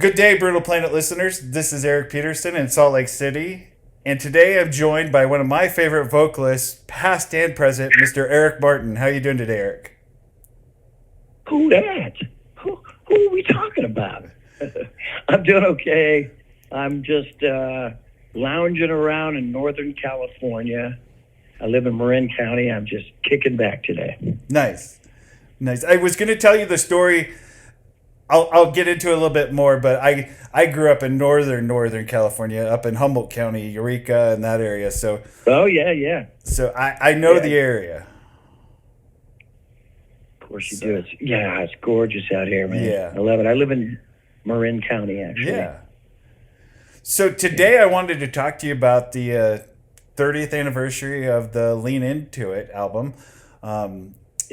Good day, Brutal Planet listeners. This is Eric Peterson in Salt Lake City. And today I'm joined by one of my favorite vocalists, past and present, Mr. Eric Martin. How you doing today, Eric? Who that? Who are we talking about? I'm doing okay. I'm just lounging around in Northern California. I live in Marin County. I'm just kicking back today. Nice. I was going to tell you the story. I'll get into it a little bit more, but I grew up in northern California, up in Humboldt County, Eureka, and that area. So oh yeah. So I know the area. Of course you do. It's gorgeous out here, man. Yeah, I love it. I live in Marin County, actually. Yeah. So today I wanted to talk to you about the 30th anniversary of the Lean Into It album.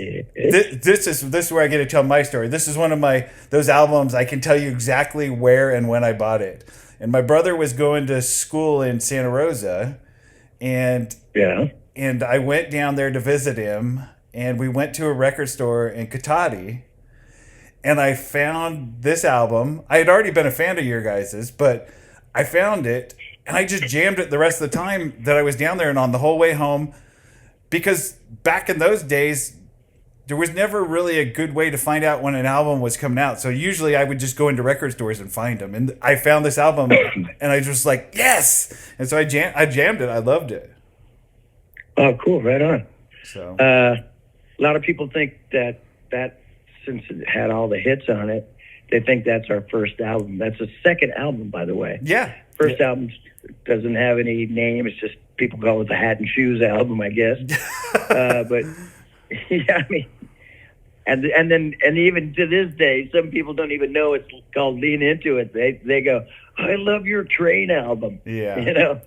This is where I get to tell my story. This is one of those albums I can tell you exactly where and when I bought it. And my brother was going to school in Santa Rosa, and I went down there to visit him, and we went to a record store in Cotati, and I found this album. I had already been a fan of your guys's, but I found it, and I just jammed it the rest of the time that I was down there and on the whole way home, because back in those days, there was never really a good way to find out when an album was coming out. So usually I would just go into record stores and find them. And I found this album, and I was just like, yes! And so I jammed it. I loved it. Oh, cool. Right on. So a lot of people think that since it had all the hits on it, they think that's our first album. That's the second album, by the way. Yeah. First album doesn't have any name. It's just people call it the Hat and Shoes album, I guess. But yeah, I mean, and even to this day, some people don't even know it's called Lean Into It. They go, I love your Train album. Yeah. You know.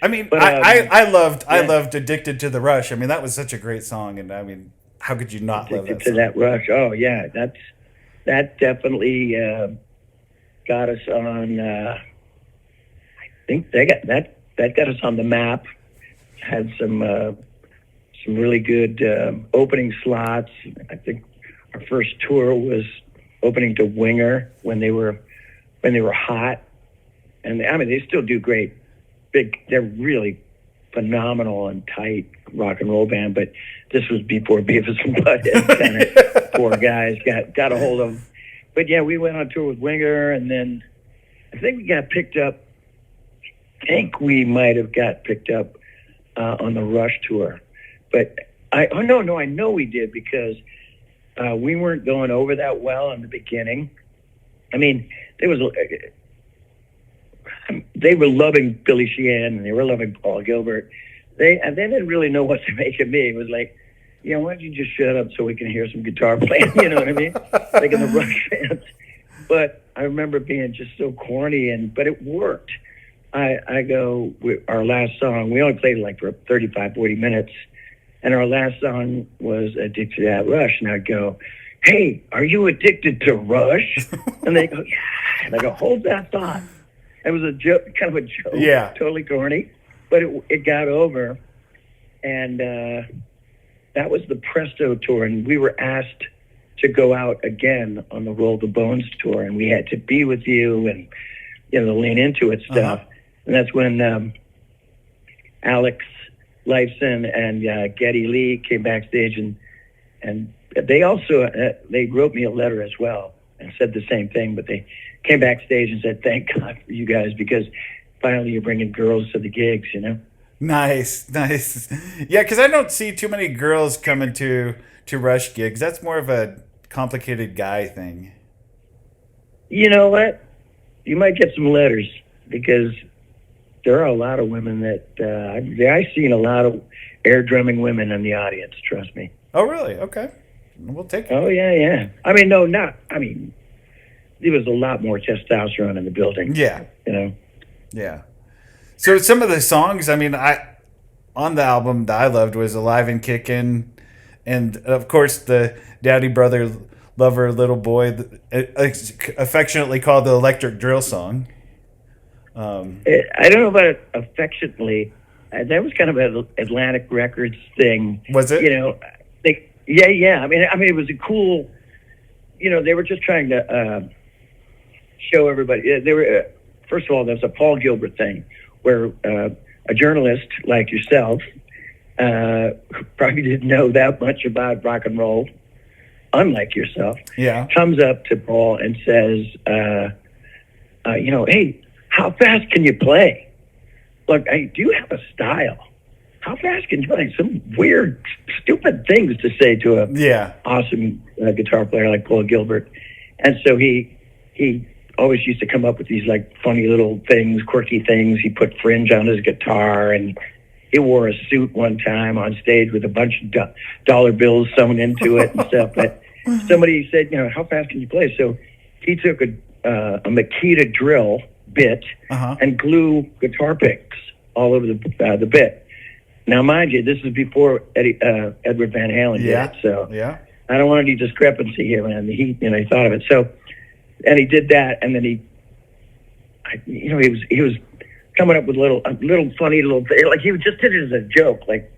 I mean, but, I loved Addicted to the Rush. I mean, that was such a great song, and I mean, how could you not love that Addicted to song? that Rush. Oh yeah, that definitely got us on. I think that got us on the map. Had some really good opening slots. I think our first tour was opening to Winger when they were hot, and I mean they still do great. They're really phenomenal and tight rock and roll band. But this was before Beavis and Butthead. Kind of four guys got a hold of them. But yeah, we went on tour with Winger, and then I think we got picked up. I think we might have got picked up on the Rush tour. But I know we did, because we weren't going over that well in the beginning. I mean, they were loving Billy Sheehan and they were loving Paul Gilbert. They didn't really know what to make of me. It was like, why don't you just shut up so we can hear some guitar playing? You know what I mean? Like in the Rush fans. But I remember being just so corny, but it worked. I go, our last song, we only played like for 35, 40 minutes. And our last song was Addicted to That Rush. And I go, hey, are you addicted to Rush? And they go, yeah. And I go, hold that thought. It was a joke, kind of a joke. Yeah. Totally corny. But it got over. And that was the Presto tour. And we were asked to go out again on the Roll the Bones tour. And we had to Be With You and, the Lean Into It stuff. Uh-huh. And that's when Alex Lifeson and Geddy Lee came backstage, and they also they wrote me a letter as well and said the same thing. But they came backstage and said, "Thank God for you guys, because finally you're bringing girls to the gigs." Nice. Yeah, because I don't see too many girls coming to Rush gigs. That's more of a complicated guy thing. You know what? You might get some letters, because there are a lot of women that I've seen a lot of air drumming women in the audience. Trust me. Oh, really? Okay, we'll take it. Oh yeah. I mean, there was a lot more testosterone in the building. Yeah. Yeah. So some of the songs, I mean, on the album that I loved was Alive and Kickin', and of course the Daddy Brother Lover Little Boy, affectionately called the Electric Drill song. I don't know about it affectionately. That was kind of an Atlantic Records thing. Was it? Yeah. I mean, it was a cool. They were just trying to show everybody. They were first of all, there's a Paul Gilbert thing where a journalist like yourself who probably didn't know that much about rock and roll, unlike yourself, comes up to Paul and says, hey, how fast can you play? Look, do you have a style? How fast can you play? Some weird, stupid things to say to a awesome guitar player like Paul Gilbert. And so he always used to come up with these like funny little things, quirky things. He put fringe on his guitar, and he wore a suit one time on stage with a bunch of dollar bills sewn into it and stuff. But somebody said, how fast can you play? So he took a Makita drill bit and glue guitar picks all over the bit. Now, mind you, this is before Edward Van Halen did it, so I don't want any discrepancy here, man. He thought of it. So, and he did that, and then he was coming up with a little funny little thing, like he just did it as a joke, like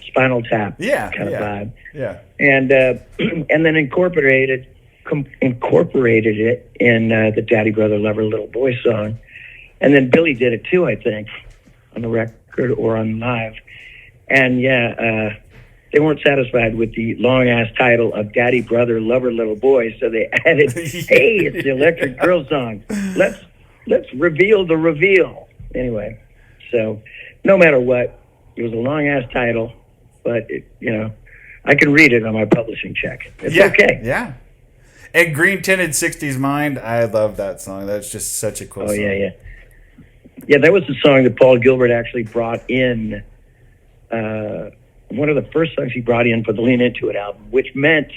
Spinal Tap kind of vibe. Yeah, and then incorporated it in the Daddy Brother Lover Little Boy song, and then Billy did it too, I think, on the record or on live. And they weren't satisfied with the long-ass title of Daddy Brother Lover Little Boy, so they added, hey, it's the Electric Girl song. Let's reveal the reveal. Anyway, so no matter what, it was a long-ass title, but, I can read it on my publishing check. It's okay. Yeah. And Green Tinted 60s Mind, I love that song. That's just such a cool song. Yeah, that was the song that Paul Gilbert actually brought in, one of the first songs he brought in for the Lean Into It album, which meant,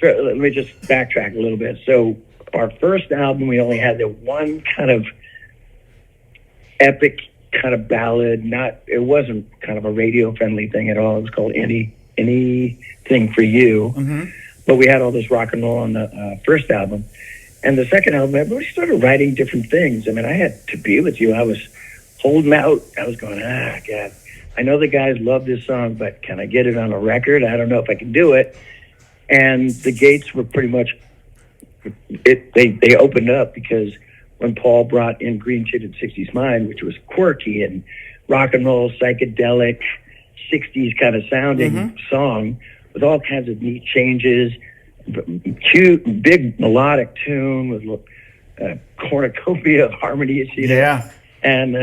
let me just backtrack a little bit. So our first album, we only had the one kind of epic kind of ballad. It wasn't kind of a radio-friendly thing at all. It was called Anything for You. Mm-hmm. But we had all this rock and roll on the first album. And the second album, everybody started writing different things. I mean, I had To Be With You. I was holding out. I was going, God, I know the guys love this song, but can I get it on a record? I don't know if I can do it. And the gates were pretty much, they opened up, because when Paul brought in Green Tinted 60s Mind, which was quirky and rock and roll, psychedelic, 60s kind of sounding song with all kinds of neat changes, cute, big melodic tune with cornucopia of harmonies, and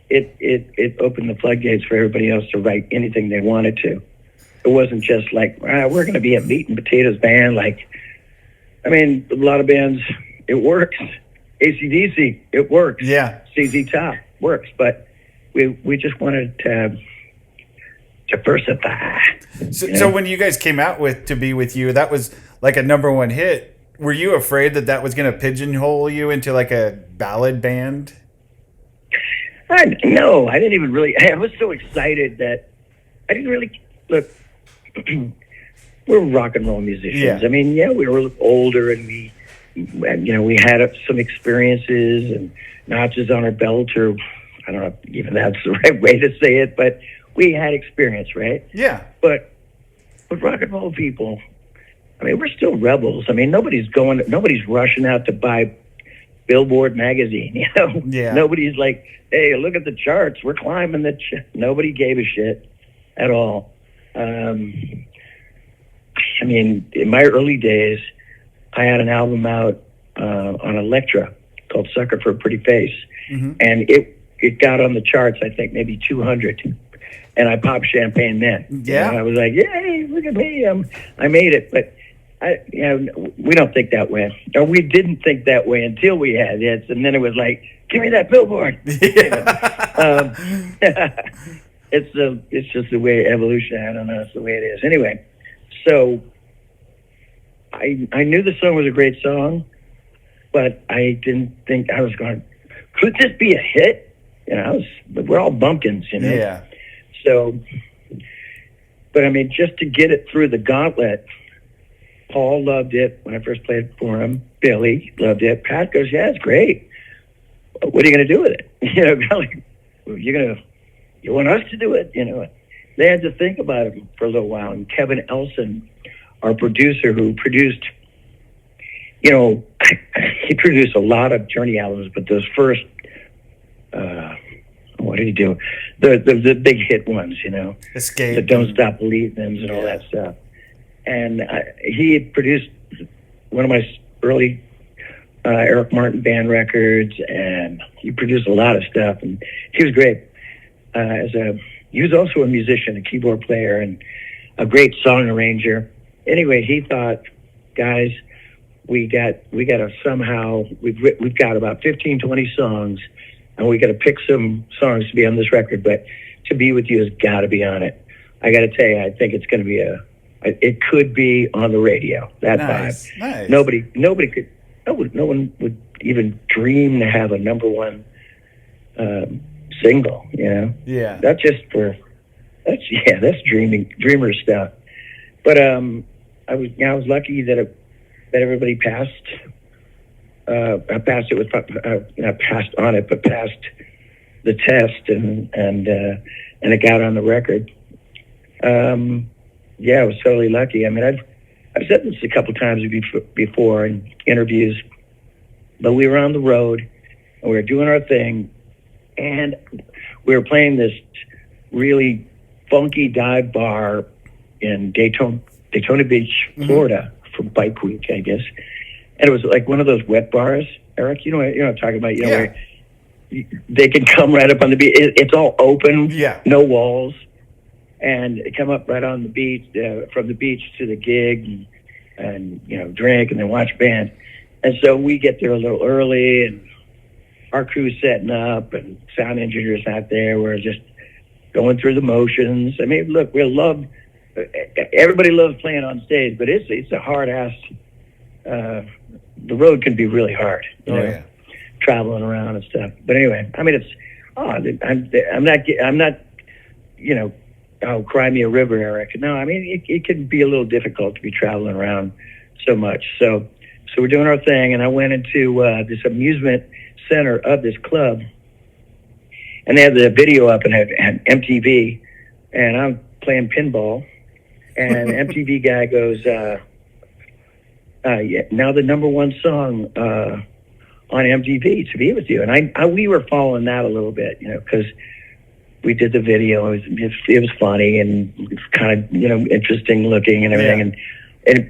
it opened the floodgates for everybody else to write anything they wanted to. It wasn't just like, we're going to be a meat and potatoes band. A lot of bands, it works. AC/DC, it works. Yeah. CZ Top works, but we just wanted to diversify. So when you guys came out with To Be With You, that was like a #1 hit. Were you afraid that was going to pigeonhole you into like a ballad band? No, I didn't even really. I was so excited that I didn't really look. We're rock and roll musicians. Yeah. I mean, we were older, and we had some experiences and notches on our belt, or I don't know if even that's the right way to say it, but we had experience, right? Yeah. But rock and roll people, I mean, we're still rebels. I mean, nobody's rushing out to buy Billboard magazine, Yeah. Nobody's like, hey, look at the charts. We're climbing nobody gave a shit at all. I mean, in my early days, I had an album out on Elektra called Sucker for a Pretty Face. Mm-hmm. And it got on the charts, I think, maybe 200. And I popped champagne then. Yeah. I was like, yay, look at me. I made it. But we don't think that way. Or we didn't think that way until we had hits. And then it was like, give me that billboard. It's just the way evolution, I don't know, it's the way it is. Anyway, so I knew the song was a great song, but I didn't think I was going, could this be a hit? We're all bumpkins, Yeah. So, but I mean, just to get it through the gauntlet, Paul loved it when I first played for him. Billy loved it. Pat goes, yeah, it's great. What are you going to do with it? You want us to do it? They had to think about it for a little while. And Kevin Elson, our producer, who produced, he produced a lot of Journey albums, but those first, what did he do? The big hit ones, Escape, the Don't Stop Believin' and all that stuff. And he had produced one of my early Eric Martin band records, and he produced a lot of stuff, and he was great. He was also a musician, a keyboard player, and a great song arranger. Anyway, he thought, guys, we got to somehow, we've got about 15, 20 songs, and we got to pick some songs to be on this record, but To Be With You has got to be on it. I got to tell you, I think it's going to be it could be on the radio, that vibe. Nice. No one would even dream to have a number one single, Yeah. That's dreamer stuff. But I was lucky that everybody passed. I passed it with not passed on it, but passed the test, and it got on the record. I was totally lucky. I mean, I've said this a couple times before in interviews, but we were on the road and we were doing our thing, and we were playing this really funky dive bar in Daytona Beach, Florida, for Bike Week, I guess. And it was like one of those wet bars, Eric. You know what I'm talking about? Where they can come right up on the beach. It's all open, no walls, and come up right on the beach, from the beach to the gig, and drink and then watch band. And so we get there a little early, and our crew's setting up, and sound engineer's not there. We're just going through the motions. I mean, look, everybody loves playing on stage, but it's a hard ass. The road can be really hard, traveling around and stuff. But anyway, I mean, I'm not, cry me a river, Eric. No, I mean, it can be a little difficult to be traveling around so much. So we're doing our thing, and I went into this amusement center of this club, and they had the video up and had MTV, and I'm playing pinball, and MTV guy goes, now the number one song on MTV, To Be With You. And we were following that a little bit, because we did the video. It was funny and it's kind of, interesting looking and everything. And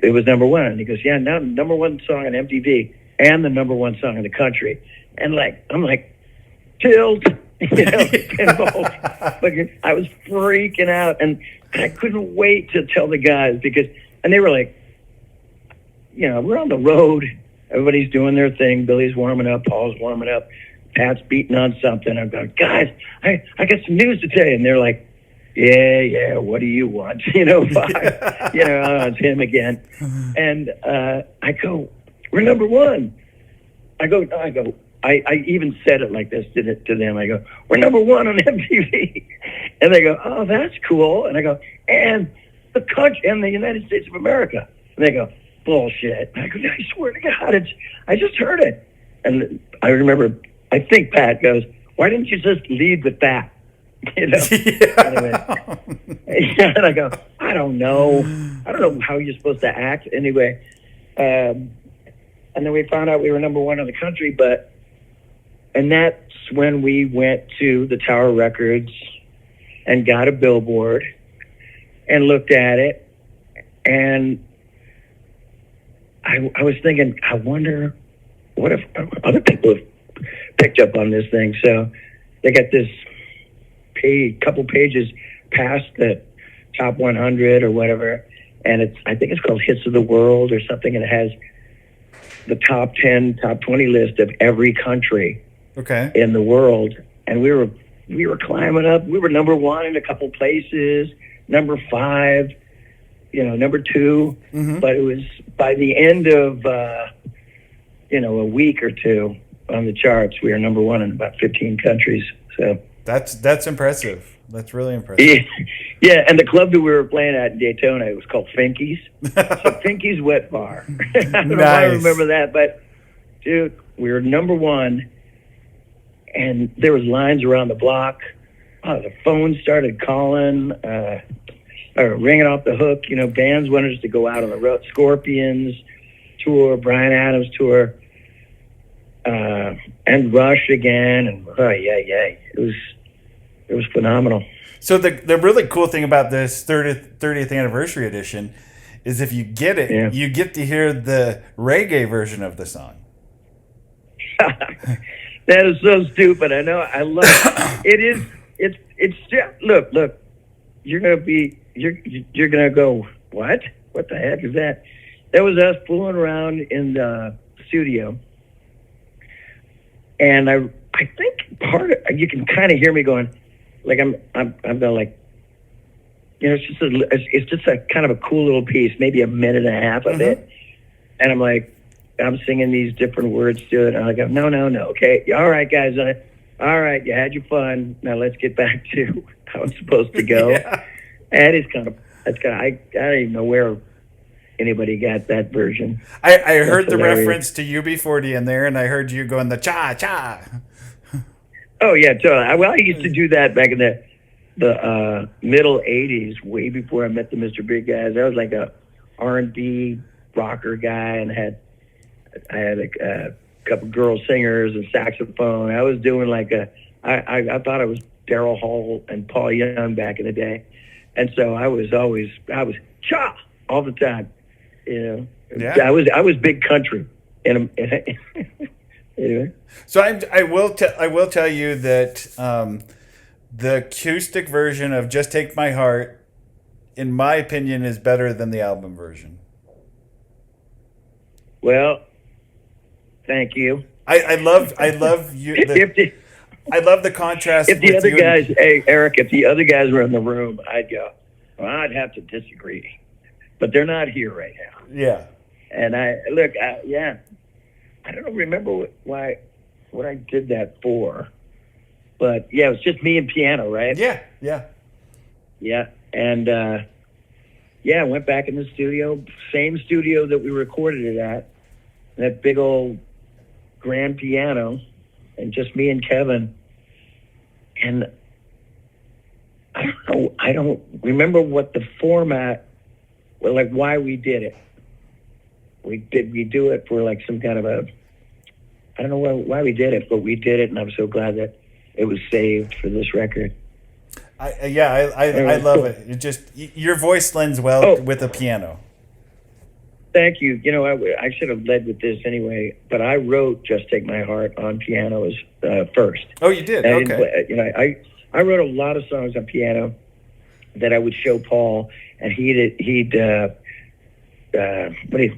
it was number one. And he goes, now number one song on MTV and the number one song in the country. And I'm like, tilt, pinball. Like, I was freaking out, and I couldn't wait to tell the guys and they were like, we're on the road. Everybody's doing their thing. Billy's warming up. Paul's warming up. Pat's beating on something. I'm going, guys, I got some news to tell you. And they're like, yeah, what do you want? It's him again. And I go, we're number one. I even said it like this to them. I go, we're number one on MTV. And they go, oh, that's cool. And I go, and the country, and the United States of America. And they go, bullshit. I go, I swear to God, I just heard it. And I remember, I think Pat goes, why didn't you just lead with that? Anyway. And I go, I don't know how you're supposed to act. Anyway, and then we found out we were number one in the country, and that's when we went to the Tower Records and got a billboard and looked at it, and I was thinking, I wonder what if other people have picked up on this thing. So they got this couple pages past the top 100 or whatever, and I think it's called Hits of the World or something, and it has the top 10, top 20 list of every country in the world. And we were climbing up. We were number one in a couple places, number 5, number 2. Mm-hmm. But it was by the end of a week or two on the charts, we were number one in about 15 countries. So that's impressive. That's really impressive. Yeah, and the club that we were playing at in Daytona, it was called Finky's. So Finky's Wet Bar. I don't know if I remember that, but dude, we were number one, and there was lines around the block. Oh, the phone started calling, or ringing off the hook. Bands wanted us to go out on the road. Scorpions, tour, Bryan Adams tour, and Rush again, and it was phenomenal. So the really cool thing about this 30th anniversary edition is if you get it, you get to hear the reggae version of the song. That is so stupid. I know. I love it. It's just, look. You're gonna go, what? What the heck is that? That was us fooling around in the studio, and I think part of, you can kind of hear me going, like I'm going like, it's just a kind of a cool little piece, maybe a minute and a half of it, and I'm like, I'm singing these different words to it, and I go, no, okay, all right, guys, all right, you had your fun. Now let's get back to how it's supposed to go. And I don't even know where anybody got that version. I heard the reference to UB40 in there, and I heard you going the cha. Oh yeah, totally. Well, I used to do that back in the middle '80s, way before I met the Mr. Big guys. I was like a R&B rocker guy, and I had a couple girl singers and saxophone. I was doing like I thought I was Daryl Hall and Paul Young back in the day, and so I was cha all the time. Yeah. I was big country. Anyway. So I will tell you that the acoustic version of "Just Take My Heart," in my opinion, is better than the album version. Well, thank you. I love you. I love the contrast. If the other guys, hey Eric, if the other guys were in the room, I'd go, well, I'd have to disagree, but they're not here right now. Yeah. And I don't remember what I did that for, but yeah, it was just me and piano, right? Yeah. And I went back in the studio, same studio that we recorded it at, that big old grand piano, and just me and Kevin. And I don't remember what the format, well, like why we did it. We do it for like some kind of I don't know why we did it, but we did it, and I'm so glad that it was saved for this record. I love it. It just, your voice lends well with the piano. Thank you. I should have led with this anyway, but I wrote "Just Take My Heart" on piano as first. Oh, you did? Okay. I wrote a lot of songs on piano that I would show Paul, and he'd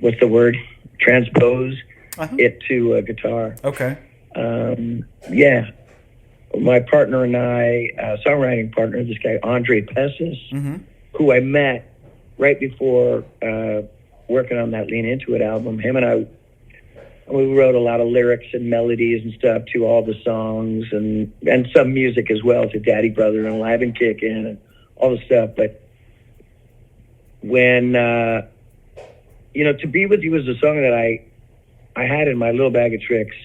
what's the word? Transpose it to a guitar. Okay. My partner and I, songwriting partner, this guy Andre Pessis, who I met right before working on that Lean Into It album. Him and I, we wrote a lot of lyrics and melodies and stuff to all the songs, and some music as well to Daddy Brother and Live and Kickin' and all the stuff. But when To Be With You was a song that I had in my little bag of tricks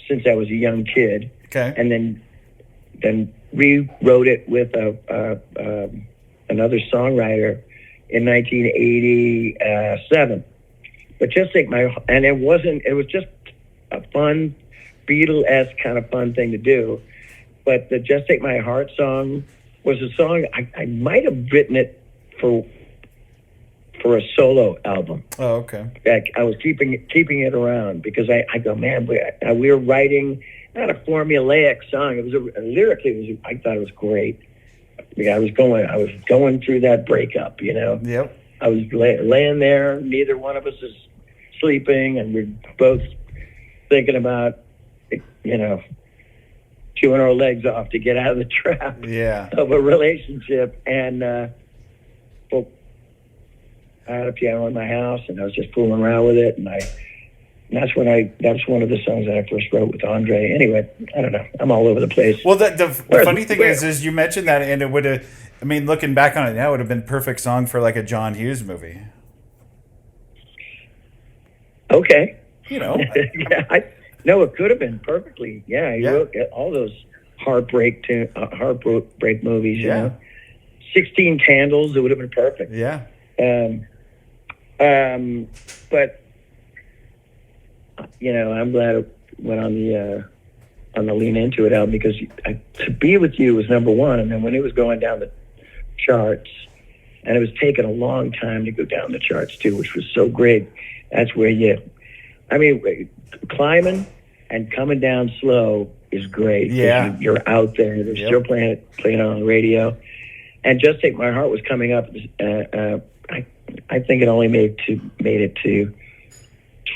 since I was a young kid. Okay. And then rewrote it with another songwriter in 1987. But just take my, and it was just a fun Beatle-esque kind of fun thing to do. But the Just Take My Heart song was a song I might have written it for a solo album. Oh, okay. Like I was keeping it around because I go, man, we were writing not a formulaic song. It was lyrically, I thought it was great. I was going through that breakup, Yep. I was laying there. Neither one of us is sleeping, and we're both thinking about, chewing our legs off to get out of the trap of a relationship. And well, I had a piano in my house, and I was just fooling around with it, and that's one of the songs that I first wrote with Andre. Anyway, I don't know. I'm all over the place. Well, the funny thing is you mentioned that, and it would have, looking back on it now, it would have been a perfect song for like a John Hughes movie. Okay. No, it could have been perfectly. Yeah, he wrote all those heartbreak movies. 16 Candles. It would have been perfect. Yeah. But I'm glad it went on the Lean Into It album, because To Be With You was number one, and then when it was going down the charts, and it was taking a long time to go down the charts too, which was so great. That's where climbing and coming down slow is great. Yeah, you're out there. They're still playing on the radio, and Just Take My Heart was coming up. I think it only made it to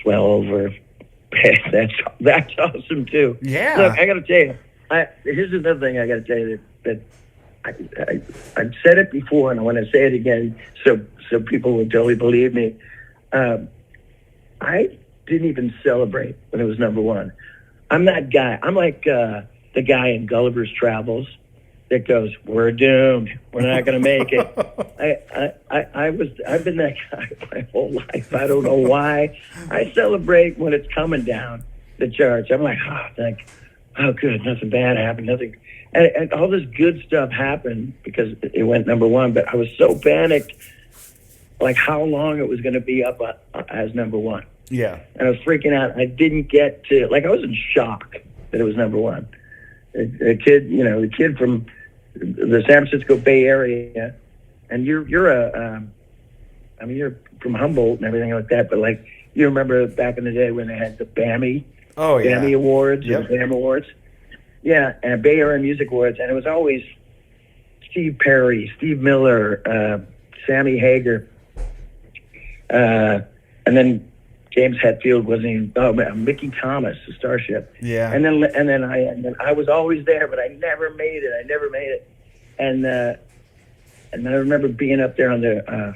12 or. That's awesome too. Yeah. Look, I got to tell you, here's another thing I got to tell you that I've said it before, and I want to say it again, so people will totally believe me. I didn't even celebrate when it was number one. I'm that guy. I'm like the guy in Gulliver's Travels that goes, "We're doomed. We're not going to make it." I've been that guy my whole life. I don't know why. I celebrate when it's coming down the charts. I'm like, oh, good, nothing bad happened, nothing, and all this good stuff happened because it went number one. But I was so panicked, like how long it was going to be up as number one. Yeah, and I was freaking out. I didn't get to I was in shock that it was number one. A kid, the kid from the San Francisco Bay Area, and you're from Humboldt and everything like that, but you remember back in the day when they had the BAMI, BAMI Awards, and BAM Awards, and Bay Area Music Awards, and it was always Steve Perry, Steve Miller, Sammy Hagar, and then James Hetfield wasn't even. Mickey Thomas, the Starship. Yeah. And then I was always there, but I never made it. And I remember being up there on the,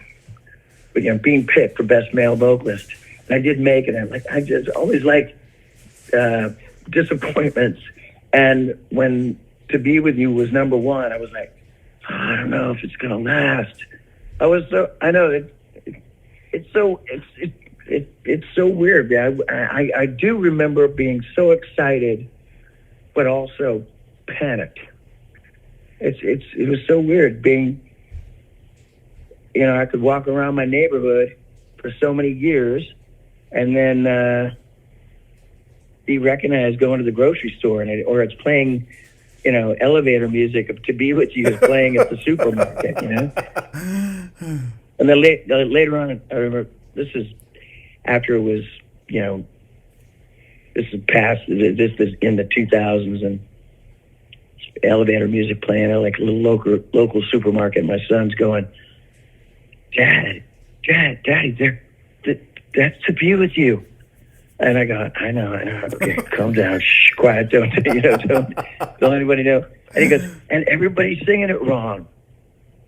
being picked for best male vocalist. And I did make it. And I just always liked disappointments. And when To Be With You was number one, I was like, I don't know if it's gonna last. It's so weird. I do remember being so excited, but also panicked. It was so weird being, I could walk around my neighborhood for so many years, and then be recognized going to the grocery store, or it's playing, elevator music of To Be With You is playing at the supermarket, And then later on, I remember this is. After it was, this is past, this is in the 2000s, and elevator music playing at a little local supermarket. My son's going, Daddy, that's To Be With You. And I go, I know. Okay, calm down, shh, quiet, don't anybody know. And he goes, and everybody's singing it wrong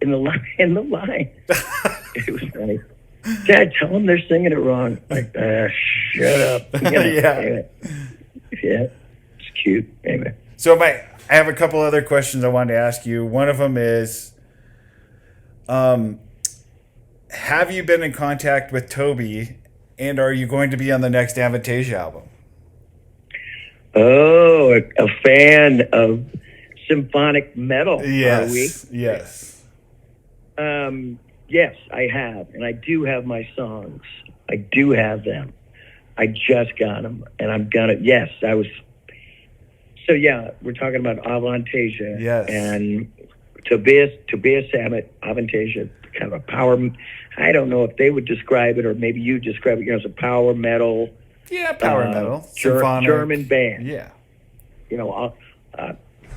in the line. It was funny. Dad, tell them they're singing it wrong. Shut up. Yeah. Yeah, it's cute. Anyway. So I have a couple other questions I wanted to ask you. One of them is, have you been in contact with Toby, and are you going to be on the next Avantasia album? Oh, a fan of symphonic metal. Yes. Are we? Yes. Yes, I have, and I do have my songs. I do have them. I just got them, and I'm gonna. Yes, I was. So we're talking about Avantasia. Yes. And Tobias Sammet, Avantasia, kind of a power. I don't know if they would describe it, or maybe you describe it. As a power metal. Yeah, power metal. German band. Yeah.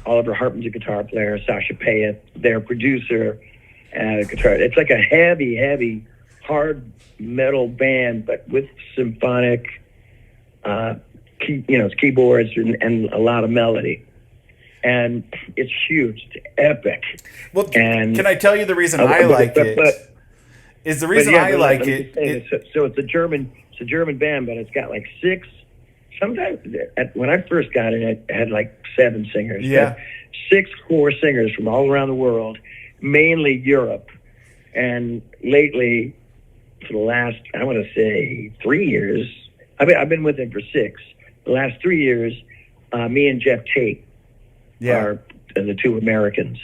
Oliver Hartman's a guitar player. Sasha Payet, their producer. Guitar. It's like a heavy, hard metal band, but with symphonic, keyboards and a lot of melody. And it's huge. It's epic. Well, can I tell you the reason I like it? Is the reason I like it? So it's a German band, but it's got six. Sometimes when I first got it had 7 singers. Yeah. 6 core singers from all around the world. Mainly Europe, and lately, for the last, I want to say 3 years, I've been with him for 6. The last 3 years, me and Jeff Tate are the 2 Americans.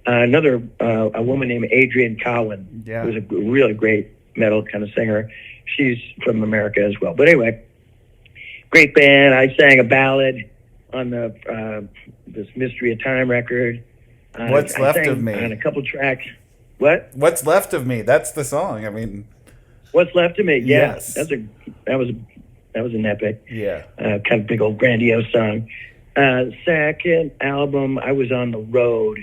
Another, a woman named Adrienne Cowan, who's a really great metal kind of singer. She's from America as well. But anyway, great band. I sang a ballad on the this Mystery of Time record. What's Left of Me? On a couple tracks. What? What's Left of Me? That's the song. I mean, What's Left of Me? Yeah, yes. that was an epic. Yeah. Kind of big old grandiose song. Second album, I was on the road,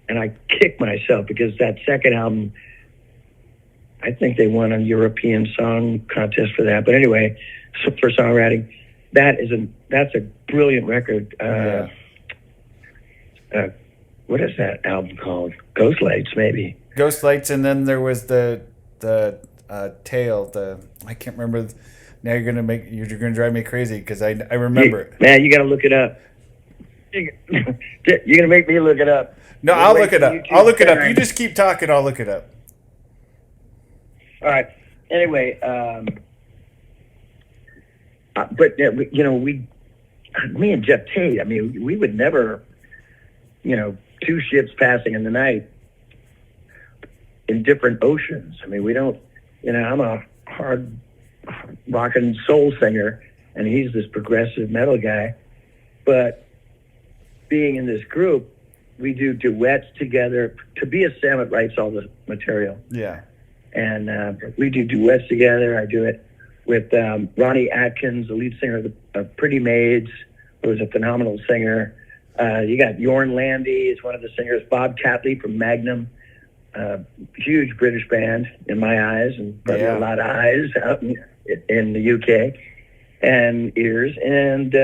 and I kicked myself because that second album, I think they won a European Song Contest for that. But anyway, so for songwriting, that's a brilliant record. What is that album called? Ghost Lights, maybe. Ghost Lights, and then there was the Tale. I can't remember. Now you're gonna drive me crazy because I remember it. Man, you got to look it up. You're gonna make me look it up. No, I'll look it up. I'll look it up. You just keep talking. I'll look it up. All right. Anyway, but you know, me and Jeff Tate. I mean, we would never, you know, two ships passing in the night in different oceans. I mean, we don't. You know, I'm a hard rock and soul singer, and he's this progressive metal guy. But being in this group, we do duets together. Tobias Sammet writes all the material. Yeah. And we do duets together. I do it with Ronnie Atkins, the lead singer of Pretty Maids, who is a phenomenal singer. You got Jorn Landy is one of the singers. Bob Catley from Magnum, huge British band in my eyes, and probably a lot of eyes out in the UK and ears. And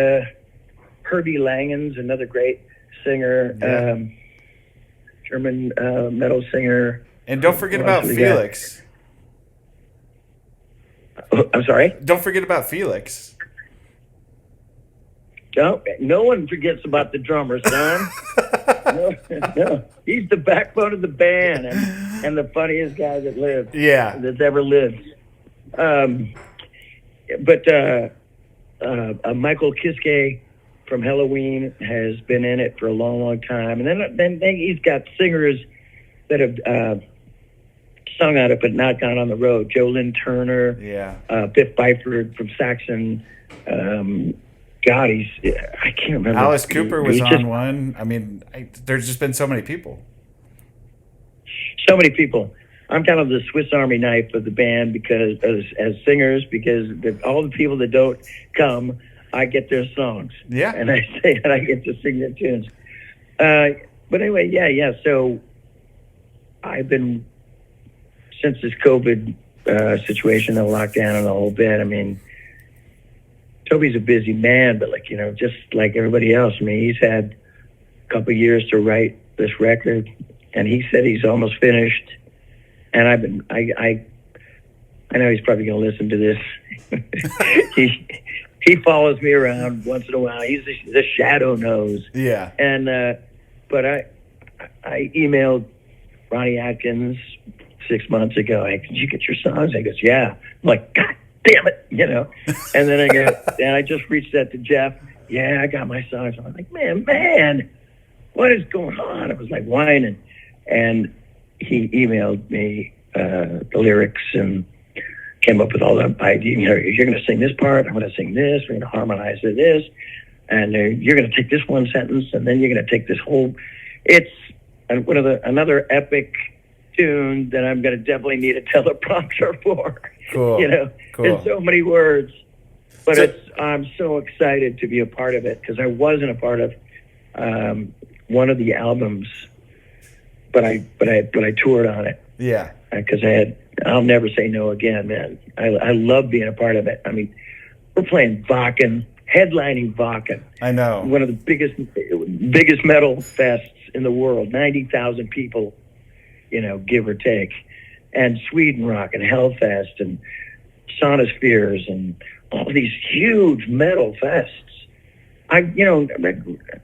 Herbie Langen's another great singer, German metal singer. And don't forget about Felix. I'm sorry? Don't forget about Felix. No one forgets about the drummer, son. No. He's the backbone of the band and the funniest guy that lived. Yeah. That's ever lived. Michael Kiske from Halloween has been in it for a long, long time. And then he's got singers that have sung on it but not gone on the road. Joe Lynn Turner, Biff Byford from Saxon. God, I can't remember. Alice Cooper was on one. I mean, there's just been so many people. So many people. I'm kind of the Swiss Army knife of the band because as singers, because all the people that don't come, I get their songs. Yeah. And I say that I get to sing their tunes. But anyway, yeah. So I've been, since this COVID situation, the lockdown and the whole bit, I mean, Toby's a busy man, but just like everybody else, I mean, he's had a couple of years to write this record, and he said he's almost finished. And I know he's probably going to listen to this. He follows me around once in a while. He's the shadow knows. Yeah. And but I emailed Ronnie Atkins 6 months ago. Hey, did you get your songs? He goes, yeah. I'm like, God damn it, And then I just reached out to Jeff. Yeah, I got my songs. I'm like, man, what is going on? I was like whining, and he emailed me the lyrics and came up with all the ideas. You're going to sing this part. I'm going to sing this. We're going to harmonize this, and you're going to take this one sentence, and then you're going to take this whole. It's another epic tune that I'm going to definitely need a teleprompter for. Cool. Cool. There's so many words, but I'm so excited to be a part of it because I wasn't a part of one of the albums, but I toured on it. Yeah. Because I'll never say no again, man. I love being a part of it. I mean, we're playing Wacken, headlining Wacken. I know. One of the biggest metal fests in the world. 90,000 people, give or take. And Sweden Rock and Hellfest and Sonospheres and all these huge metal fests.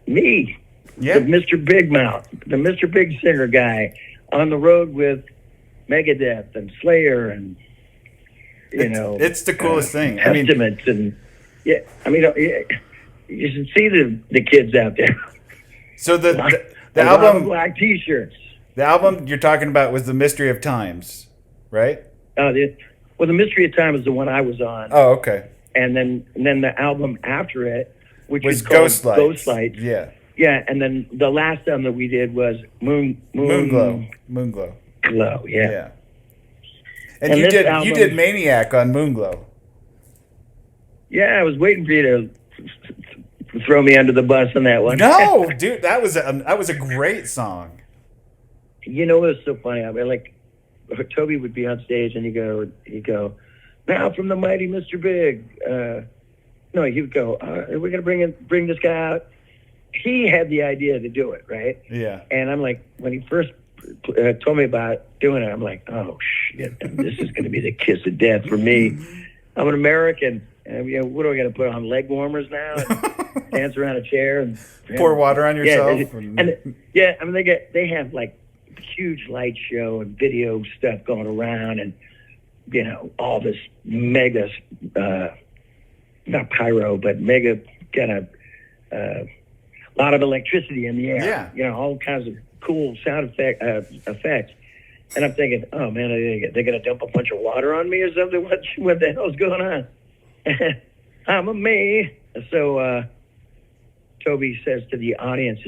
Me, the Mr. Big Mouth, the Mr. Big Singer guy, on the road with Megadeth and Slayer and it's the coolest thing. Testaments you should see the kids out there. So the album, black T-shirts. The album you're talking about was The Mystery of Times, right? The Mystery of Time is the one I was on. Oh, okay. and then the album after it, which was called Ghost Lights. Ghost Lights. Yeah. Yeah, and then the last album that we did was Moonglow. Glow, yeah. And you did Maniac on Moonglow. Yeah, I was waiting for you to throw me under the bus on that one. No, dude, that was a great song. You know, it was so funny. I mean, like, Toby would be on stage and he'd go, now from the mighty Mr. Big. No, he would go, we're gonna bring this guy out. He had the idea to do it, right? Yeah. And I'm like, when he first told me about doing it, I'm like, oh shit, this is going to be the kiss of death for me. I'm an American, and what are we going to put on, leg warmers now, and dance around a chair and pour water on yourself? Yeah, I mean they have like huge light show and video stuff going around, and all this mega, not pyro, but mega kind of. Lot of electricity in the air, yeah. All kinds of cool sound effects. And I'm thinking, oh man, they're going to dump a bunch of water on me or something? What the hell's going on? I'm a me. So Toby says to the audience,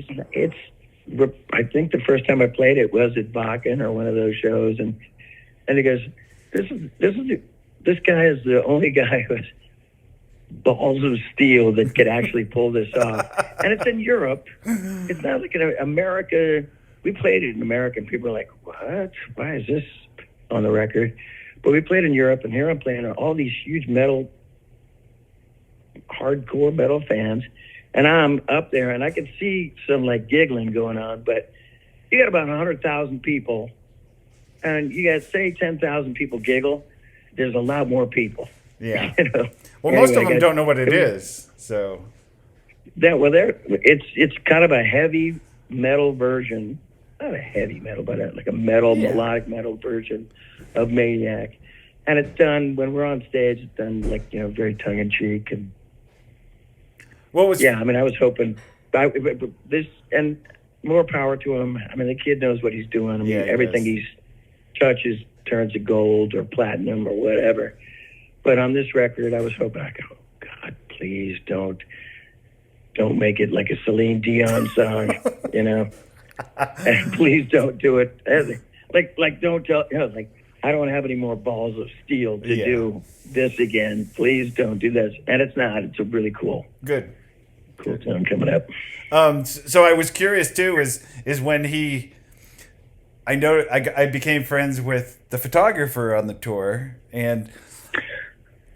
I think the first time I played it was at Bakken or one of those shows, and he goes, this guy is the only guy who has balls of steel that could actually pull this off. And it's in Europe. It's not like in America. We played it in America, and people are like, what? Why is this on the record? But we played in Europe, and here I'm playing all these huge hardcore metal fans, and I'm up there, and I can see some like giggling going on, but you got about 100,000 people, and you got, say, 10,000 people giggle. There's a lot more people. Yeah. Well, most of them don't know what it is, so. It's kind of a heavy metal version, not a heavy metal, but like a melodic metal version of Maniac. And it's done, when we're on stage, it's done like, very tongue in cheek. And I was hoping this, and more power to him. I mean, the kid knows what he's doing. I mean, everything he touches turns to gold or platinum or whatever. But on this record, I was hoping, oh God, please don't make it like a Celine Dion song, and please don't do it. Like don't tell, I don't have any more balls of steel to do this again. Please don't do this. And it's not. It's a really cool song coming up. So I was curious too, is when I know I became friends with the photographer on the tour, and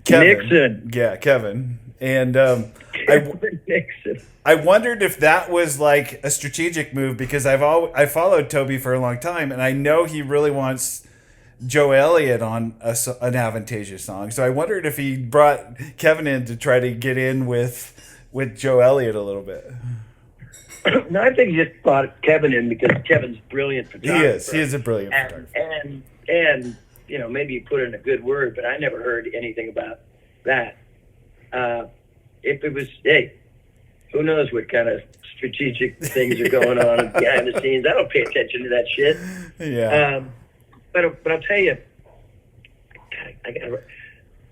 Kevin. Nixon. Yeah, Kevin. And I wondered if that was like a strategic move, because I followed Toby for a long time, and I know he really wants Joe Elliott on an Avantasia song. So I wondered if he brought Kevin in to try to get in with Joe Elliott a little bit. No, I think he just brought Kevin in because Kevin's brilliant photographer. He is a brilliant photographer. And maybe he put in a good word, but I never heard anything about that. If it was, who knows what kind of strategic things are going on behind the scenes. I don't pay attention to that shit. Yeah. But I'll tell you, I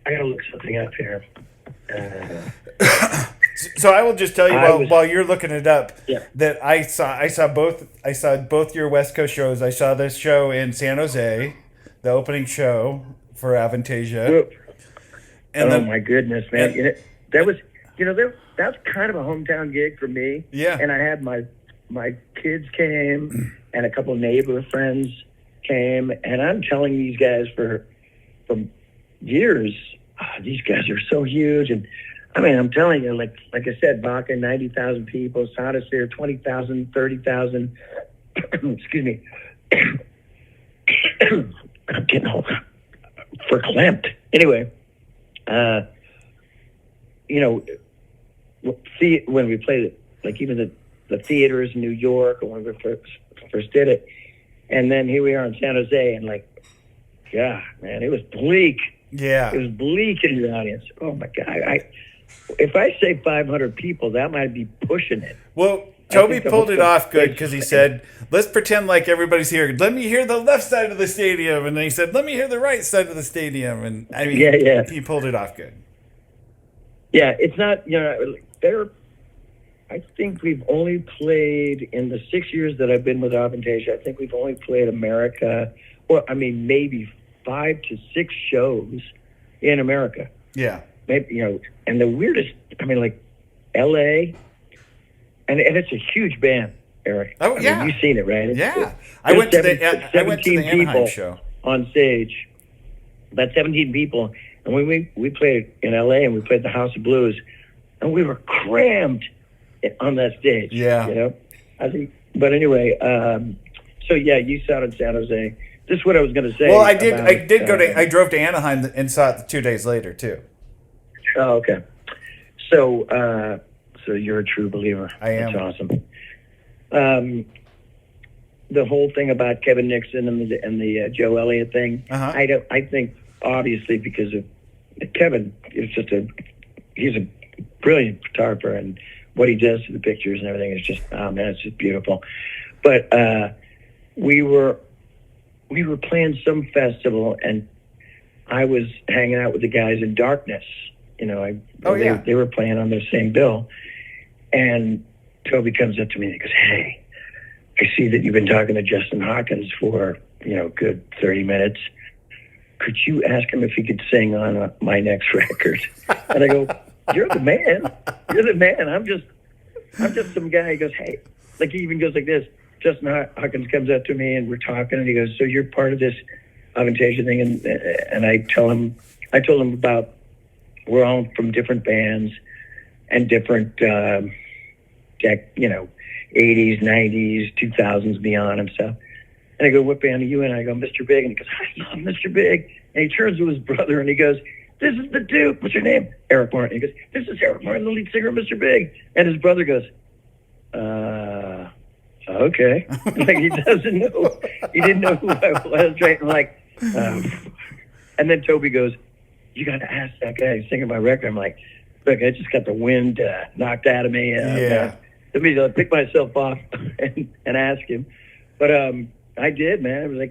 gotta look something up here. So I will just tell you while you're looking it up that I saw both your West Coast shows. I saw this show in San Jose, the opening show for Avantasia. And my goodness, man! That was that's kind of a hometown gig for me. Yeah. And I had my kids came, and a couple of neighbor friends came, and I'm telling these guys for years, these guys are so huge. And I mean, I'm telling you, like I said, Baca, 90,000 people, Sodasphere, 20,000, 30,000. Excuse me. I'm getting all verklempt. Anyway, when we played it, like even the theaters in New York, or when we first did it, and then here we are in San Jose, and God, man, it was bleak. Yeah, it was bleak in the audience. Oh my God, if I say 500 people, that might be pushing it. Well, Toby pulled it off good, because he said, let's pretend like everybody's here. Let me hear the left side of the stadium. And then he said, let me hear the right side of the stadium. And I mean, he pulled it off good. Yeah, it's not, I think we've only played, in the 6 years that I've been with Avantasia, I think we've only played America, maybe 5 to 6 shows in America. Yeah. Maybe, and the weirdest, L.A., and it's a huge band, Eric. Oh, yeah. You've seen it, right? I went to the Anaheim show. On stage. About 17 people. And when we played in L.A. and we played the House of Blues, and we were crammed on that stage. Yeah. I think, but anyway, so yeah, you saw it in San Jose. This is what I was going to say. Well, I drove to Anaheim and saw it 2 days later too. Oh, okay. So you're a true believer. I am. That's awesome. The whole thing about Kevin Nixon and the Joe Elliott thing. Uh-huh. I think obviously because of Kevin is he's a brilliant photographer, and what he does to the pictures and everything is just, it's just beautiful. But we were playing some festival, and I was hanging out with the guys in Darkness. They were playing on their same bill, and Toby comes up to me and he goes, "Hey, I see that you've been talking to Justin Hawkins for good 30 minutes. Could you ask him if he could sing on my next record?" And I go, "You're the man. You're the man. I'm just some guy." He goes, "Hey," he even goes like this. Justin Hawkins comes up to me and we're talking, and he goes, "So you're part of this Avantasia thing?" And I told him about, we're all from different bands and different, 80s, 90s, 2000s, beyond and stuff. And I go, "What band are you in?" And I go, "Mr. Big." And he goes, "I love Mr. Big." And he turns to his brother and he goes, "This is the Duke. What's your name?" "Eric Martin." He goes, "This is Eric Martin, the lead singer of Mr. Big." And his brother goes, "Okay." He doesn't know. He didn't know who I was, right? And and then Toby goes, "You got to ask that guy who's singing my record." I'm like, "Look, I just got the wind knocked out of me. Let me pick myself off and ask him." But I did, man. It was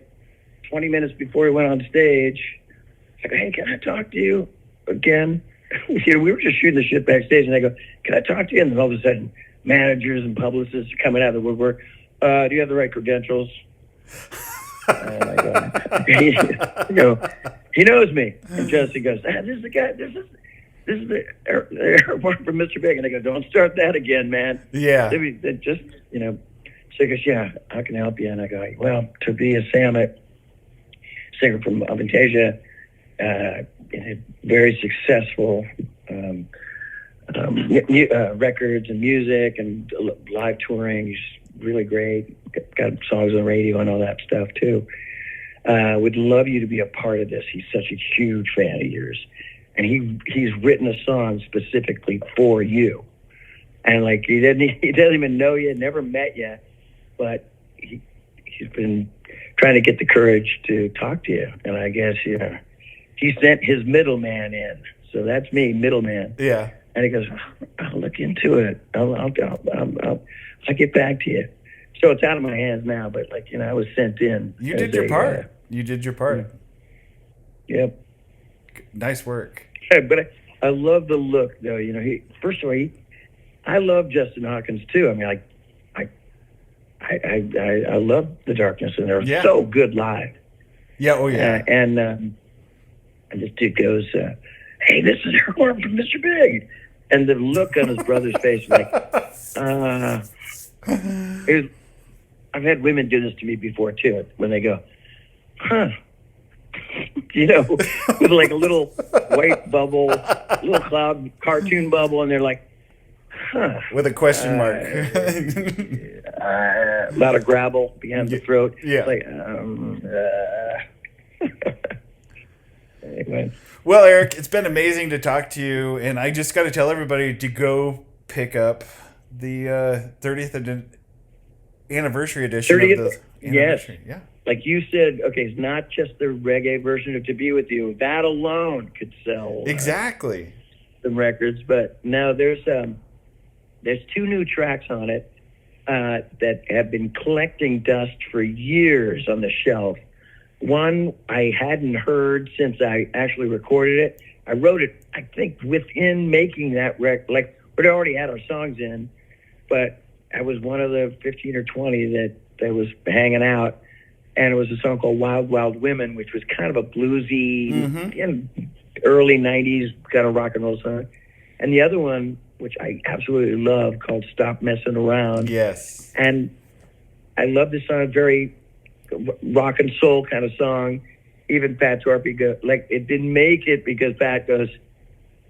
20 minutes before he went on stage. I go, "Hey, can I talk to you again?" We were just shooting the shit backstage, and I go, "Can I talk to you?" And then all of a sudden, managers and publicists are coming out of the woodwork. "Do you have the right credentials?" And I go, "He knows me." And Justin goes, "This is the guy. This is the airport from Mr. Big." And I go, "Don't start that again, man." Yeah. So he goes, "Yeah, how can I help you?" And I go, "Well, Tobias Sammet, singer from Avantasia, very successful records and music and live touring. He's really great. Got songs on the radio and all that stuff too. Would love you to be a part of this. He's such a huge fan of yours, and he's written a song specifically for you. And he doesn't even know you, never met you, but he's been trying to get the courage to talk to you. And I guess he sent his middleman in, so that's me, middleman." Yeah. And he goes, "I'll look into it. I'll get back to you." So it's out of my hands now, but I was sent in. You did your part. You did your part. Yep. Nice work. But I love the look, though. First of all, I love Justin Hawkins too. I mean, I love the Darkness, and they're so good live. Yeah. Oh yeah. And this dude goes, "Hey, this is Eric Martin from Mr. Big," and the look on his brother's face, I've had women do this to me before too, when they go, "Huh," with a little white bubble, little cloud cartoon bubble, and they're like, "Huh," with a question mark. A lot of gravel behind the throat. Yeah. Anyway. Well, Eric, it's been amazing to talk to you, and I just got to tell everybody to go pick up the 30th anniversary edition of the anniversary. Yes. Yeah. Like you said, okay, it's not just the reggae version of "To Be With You." That alone could sell exactly some records. But no, there's 2 new tracks on it that have been collecting dust for years on the shelf. One I hadn't heard since I actually recorded it, I wrote it, I think, within making that record. Like, we'd already had our songs in, but I was one of the 15 or 20 that was hanging out. And it was a song called Wild Wild Women, which was kind of a bluesy, early 90s kind of rock and roll song. And the other one, which I absolutely love, called Stop Messing Around. Yes. And I love this song, very rock and soul kind of song. Even Pat Torpey goes, like, it didn't make it because Pat goes,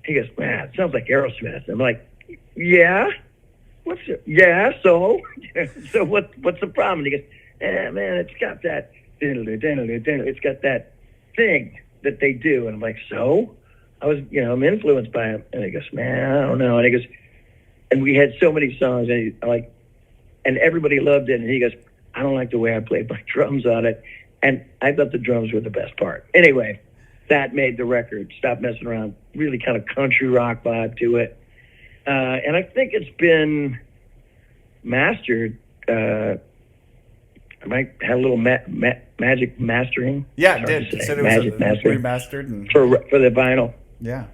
he goes, man, it sounds like Aerosmith. I'm like, yeah? So? So what's the problem? And he goes, man, it's got that, it's got that thing that they do. And I'm like, so? I was, I'm influenced by him. And he goes, man, I don't know. And he goes, and we had so many songs, and everybody loved it. And he goes, I don't like the way I played my drums on it. And I thought the drums were the best part. Anyway, that made the record. Stop Messing Around. Really kind of country rock vibe to it. And I think it's been mastered. I might have a little magic mastering. Yeah, it did. It said it was remastered. And for the vinyl. Yeah.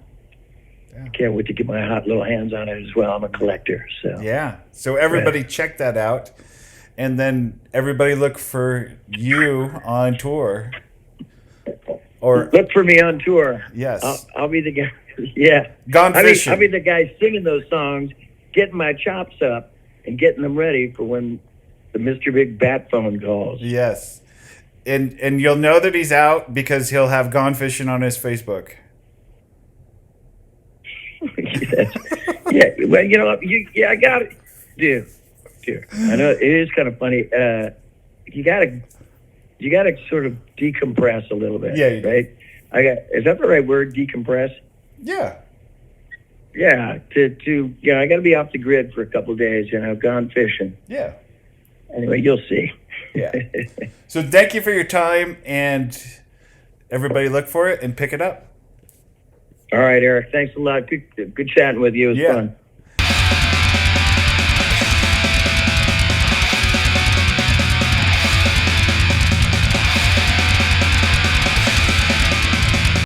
Can't wait to get my hot little hands on it as well. I'm a collector. So yeah. So everybody check that out. And then everybody look for you on tour. Or look for me on tour. Yes. I'll be the guy. Yeah. Gone fishing. I'll be the guy singing those songs, getting my chops up, and getting them ready for when the Mr. Big Bat phone calls. Yes. And you'll know that he's out because he'll have Gone Fishing on his Facebook. Yeah. Well, I got it. Dude. I know it is kind of funny. You gotta sort of decompress a little bit. Yeah. Right? Is that the right word, decompress? Yeah. Yeah. I gotta be off the grid for a couple of days, gone fishing. Yeah. Anyway, you'll see. Yeah. So thank you for your time, and everybody look for it and pick it up. All right, Eric. Thanks a lot. Good chatting with you. It was fun.